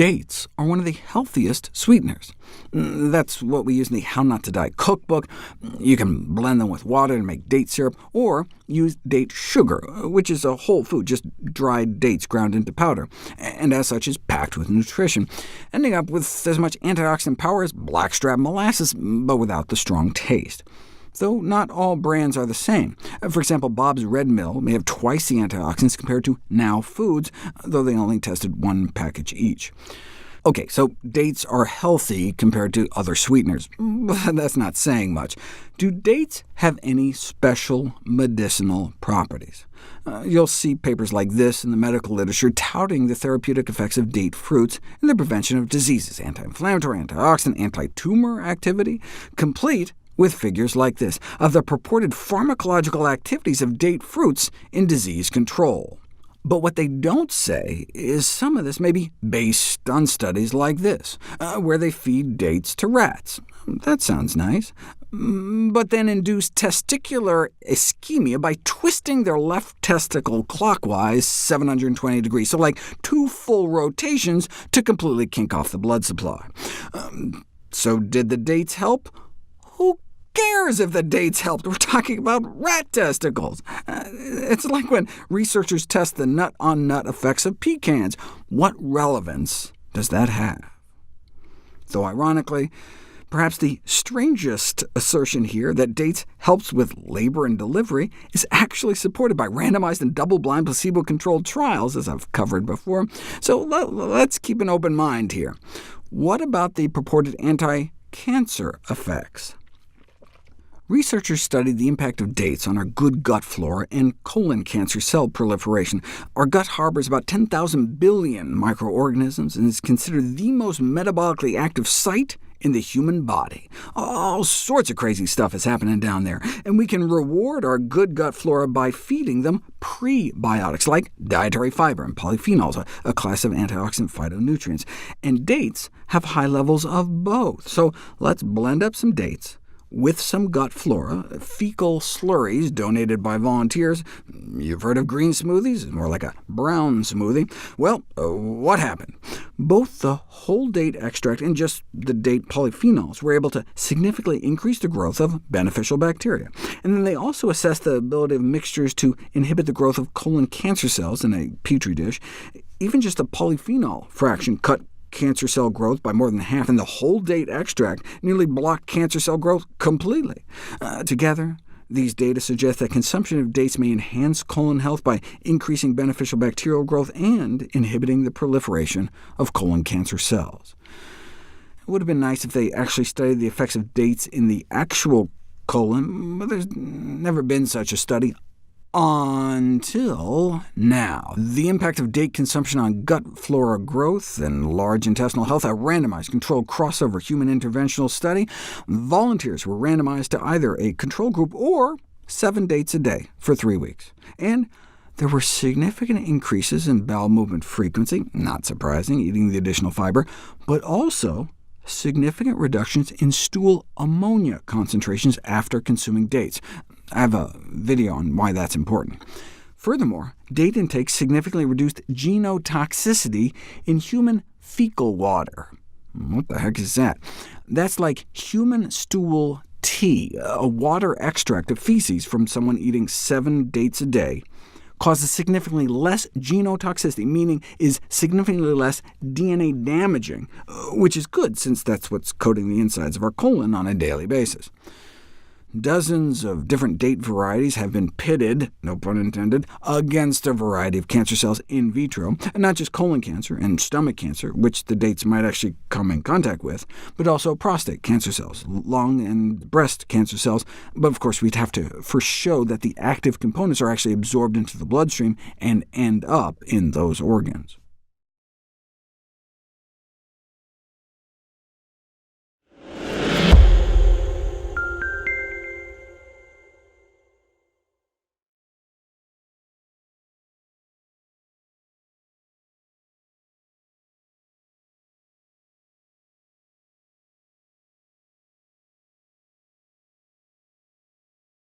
Dates are one of the healthiest sweeteners. That's what we use in the How Not to Die cookbook. You can blend them with water to make date syrup, or use date sugar, which is a whole food, just dried dates ground into powder, and as such is packed with nutrition, ending up with as much antioxidant power as blackstrap molasses, but without the strong taste. Though not all brands are the same. For example, Bob's Red Mill may have twice the antioxidants compared to Now Foods, though they only tested one package each. OK, so dates are healthy compared to other sweeteners. That's not saying much. Do dates have any special medicinal properties? You'll see papers like this in the medical literature touting the therapeutic effects of date fruits in the prevention of diseases, anti-inflammatory, antioxidant, anti-tumor activity, complete with figures like this, of the purported pharmacological activities of date fruits in disease control. But what they don't say is some of this may be based on studies like this, where they feed dates to rats. That sounds nice. But then induce testicular ischemia by twisting their left testicle clockwise 720 degrees, so like 2 full rotations to completely kink off the blood supply. So did the dates help? Who cares if the dates helped? We're talking about rat testicles. It's like when researchers test the nut-on-nut effects of pecans. What relevance does that have? Though ironically, perhaps the strangest assertion here, that dates helps with labor and delivery, is actually supported by randomized and double-blind placebo-controlled trials, as I've covered before. So let's keep an open mind here. What about the purported anti-cancer effects? Researchers studied the impact of dates on our good gut flora and colon cancer cell proliferation. Our gut harbors about 10,000 billion microorganisms and is considered the most metabolically active site in the human body. All sorts of crazy stuff is happening down there, and we can reward our good gut flora by feeding them prebiotics, like dietary fiber and polyphenols, a class of antioxidant phytonutrients. And dates have high levels of both. So let's blend up some dates with some gut flora, fecal slurries donated by volunteers. You've heard of green smoothies? More like a brown smoothie. Well, what happened? Both the whole date extract and just the date polyphenols were able to significantly increase the growth of beneficial bacteria. And then they also assessed the ability of mixtures to inhibit the growth of colon cancer cells in a petri dish. Even just a polyphenol fraction cut cancer cell growth by more than half, and the whole date extract nearly blocked cancer cell growth completely. Together, these data suggest that consumption of dates may enhance colon health by increasing beneficial bacterial growth and inhibiting the proliferation of colon cancer cells. It would have been nice if they actually studied the effects of dates in the actual colon, but there's never been such a study. Until now. The impact of date consumption on gut flora growth and large intestinal health, a randomized, controlled crossover human interventional study. Volunteers were randomized to either a control group or 7 dates a day for 3 weeks. And there were significant increases in bowel movement frequency, not surprising, eating the additional fiber, but also significant reductions in stool ammonia concentrations after consuming dates. I have a video on why that's important. Furthermore, date intake significantly reduced genotoxicity in human fecal water. What the heck is that? That's like human stool tea, a water extract of feces from someone eating 7 dates a day, causes significantly less genotoxicity, meaning is significantly less DNA damaging, which is good since that's what's coating the insides of our colon on a daily basis. Dozens of different date varieties have been pitted, no pun intended, against a variety of cancer cells in vitro, and not just colon cancer and stomach cancer, which the dates might actually come in contact with, but also prostate cancer cells, lung and breast cancer cells. But of course, we'd have to first show that the active components are actually absorbed into the bloodstream and end up in those organs.